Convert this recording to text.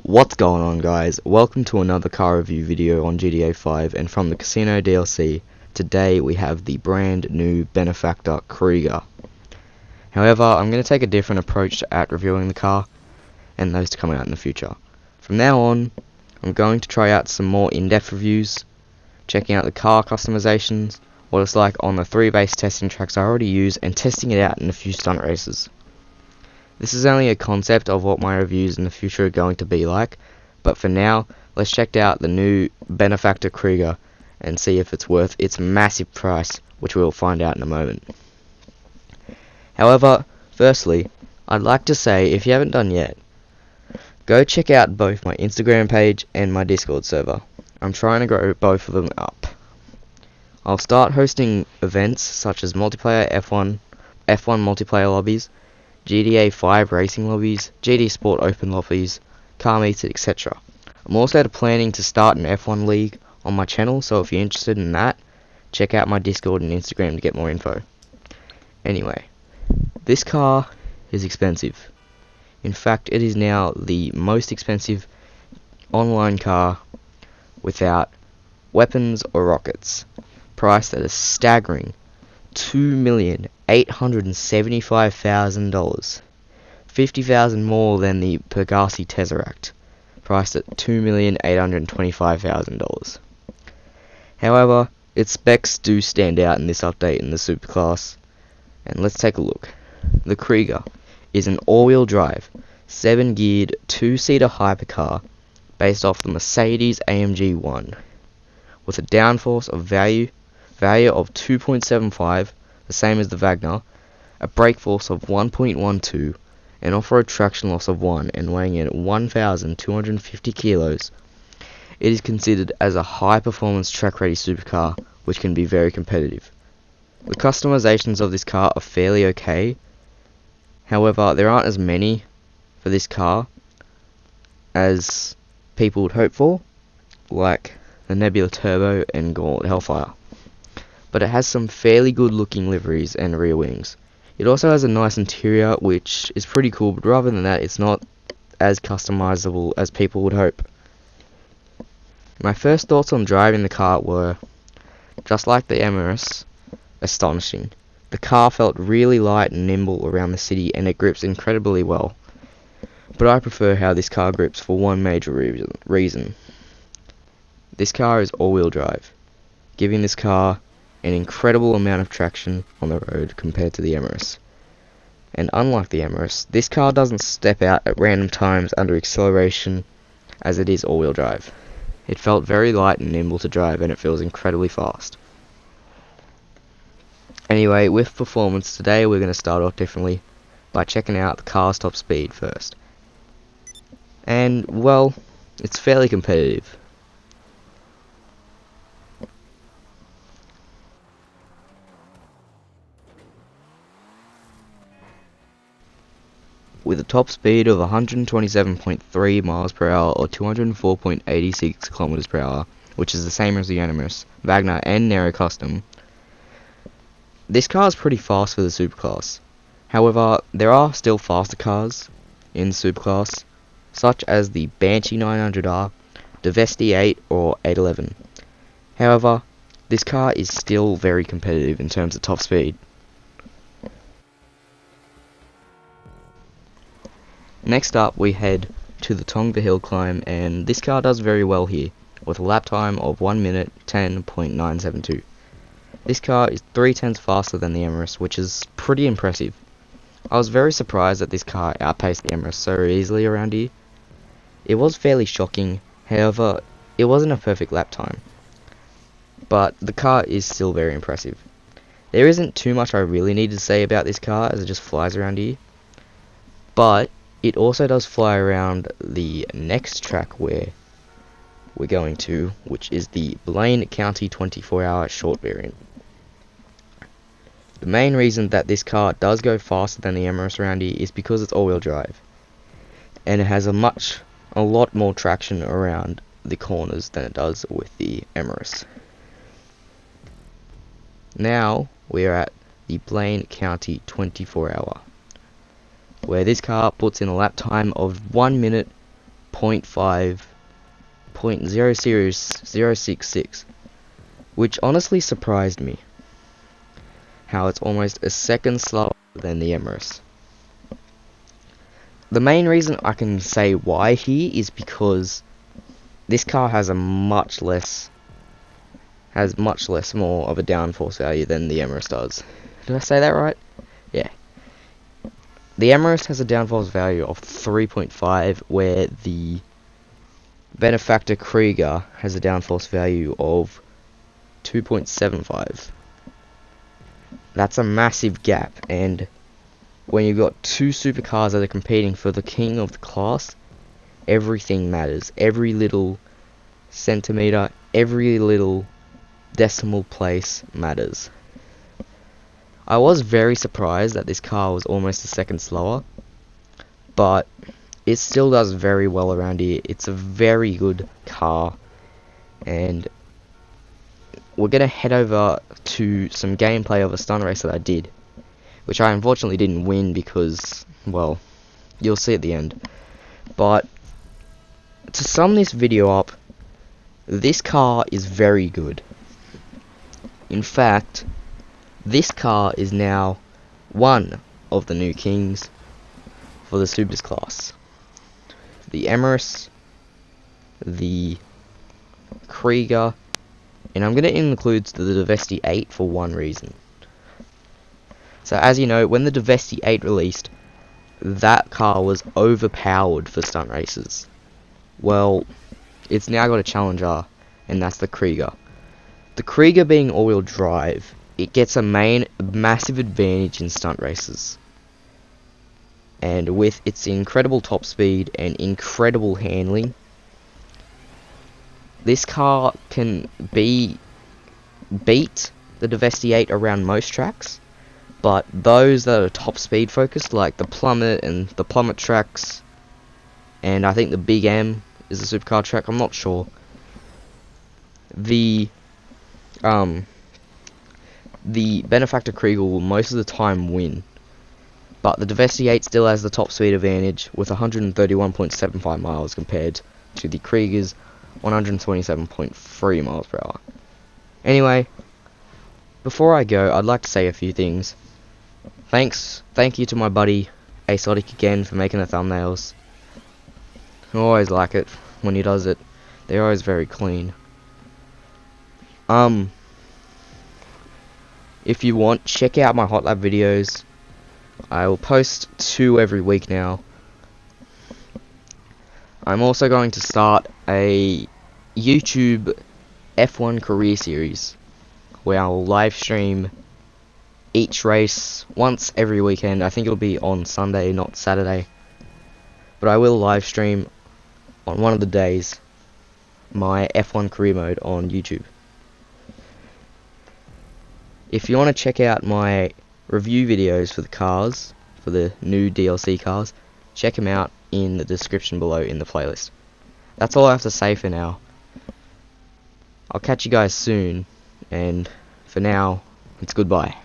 What's going on, guys? Welcome to another car review video on GTA 5, and from the Casino DLC, today we have the brand new Benefactor Krieger. However, I'm going to take a different approach at reviewing the car, and those to come out in the future. From now on, I'm going to try out some more in-depth reviews, checking out the car customizations, what it's like on the 3 base testing tracks I already use, and testing it out in a few stunt races. This is only a concept of what my reviews in the future are going to be like, but for now, let's check out the new Benefactor Krieger and see if it's worth its massive price, which we'll find out in a moment. However, firstly, I'd like to say, if you haven't done yet, go check out both my Instagram page and my Discord server. I'm trying to grow both of them up. I'll start hosting events such as multiplayer F1 multiplayer lobbies, GTA 5 racing lobbies, GT Sport open lobbies, car meets, etc. I'm also planning to start an F1 league on my channel, so if you're interested in that, check out my Discord and Instagram to get more info. Anyway, this car is expensive. In fact, it is now the most expensive online car without weapons or rockets, priced at a staggering $2,875,000, $50,000 more than the Pegasi Tesseract, priced at $2,825,000. However, its specs do stand out in this update in the Superclass, and let's take a look. The Krieger is an all-wheel drive, 7-geared, 2-seater hypercar based off the Mercedes AMG 1, with a downforce of value of 2.75, the same as the Wagner, a brake force of 1.12, an off-road traction loss of 1, and weighing in at 1,250 kilos. It is considered as a high-performance track-ready supercar, which can be very competitive. The customizations of this car are fairly okay. However, there aren't as many for this car as people would hope for, like the Nebula Turbo and Gauntlet Hellfire. But it has some fairly good looking liveries and rear wings. It also has a nice interior, which is pretty cool, but rather than that, it's not as customizable as people would hope. My first thoughts on driving the car were, just like the Emirates, astonishing. The car felt really light and nimble around the city, and it grips incredibly well. But I prefer how this car grips for one major reason. This car is all-wheel drive, giving this car an incredible amount of traction on the road compared to the Emirates. And unlike the Emirates, this car doesn't step out at random times under acceleration as it is all-wheel drive. It felt very light and nimble to drive, and it feels incredibly fast. Anyway, with performance, today we're going to start off differently by checking out the car's top speed first. And, well, it's fairly competitive. With a top speed of 127.3 miles per hour or 204.86 kilometers per hour, which is the same as the Emirates, Wagner and Nero Custom, this car is pretty fast for the Superclass. However, there are still faster cars in Superclass, such as the Banshee 900R, the Vesti 8 or 811. However, this car is still very competitive in terms of top speed. Next up, we head to the Tongva Hill climb, and this car does very well here, with a lap time of 1 minute 10.972. This car is 3/10 faster than the Emirates, which is pretty impressive. I was very surprised that this car outpaced the Emirates so easily around here. It was fairly shocking, however, it wasn't a perfect lap time. But the car is still very impressive. There isn't too much I really need to say about this car, as it just flies around here. But it also does fly around the next track where we're going to, which is the Blaine County 24-hour short variant. The main reason that this car does go faster than the Emirates around here is because it's all-wheel drive, and it has a lot more traction around the corners than it does with the Emirates. Now we are at the Blaine County 24-hour, where this car puts in a lap time of 1 minute .000066, which honestly surprised me. How it's almost a second slower than the Emirates. The main reason I can say why here is because this car has much less more of a downforce value than the Emirates does. Did I say that right? Yeah. The Emirates has a downforce value of 3.5, where the Benefactor Krieger has a downforce value of 2.75. That's a massive gap, and when you've got two supercars that are competing for the king of the class, everything matters. Every little centimeter, every little decimal place matters. I was very surprised that this car was almost a second slower, but it still does very well around here. It's a very good car, and we're going to head over to some gameplay of a stunt race that I did, which I unfortunately didn't win because, well, you'll see at the end. But to sum this video up, this car is very good. In fact, this car is now one of the new kings for the Supers class. The Emirates, the Krieger, and I'm going to include the Devesti 8 for one reason. So as you know, when the Devesti 8 released, that car was overpowered for stunt races. Well, it's now got a challenger, and that's the Krieger. The Krieger being all-wheel drive, it gets a massive advantage in stunt races. And with its incredible top speed and incredible handling, this car can beat the Devesti 8 around most tracks, but those that are top speed focused, like the Plummet and the Plummet tracks, and I think the Big M is a supercar track, I'm not sure. The Benefactor Krieger will most of the time win, but the Devesti 8 still has the top speed advantage with 131.75 miles compared to the Krieger's 127.3 miles per hour. Anyway, before I go, I'd like to say a few things. Thank you to my buddy Asotic again for making the thumbnails. I always like it when he does it. They're always very clean. If you want, check out my hot lap videos. I will post 2 every week now. I'm also going to start a YouTube F1 career series where I'll live stream each race once every weekend. I think it'll be on Sunday, not Saturday. But I will live stream on one of the days my F1 career mode on YouTube. If you want to check out my review videos for the cars, for the new DLC cars, check them out in the description below in the playlist. That's all I have to say for now. I'll catch you guys soon, and for now, it's goodbye.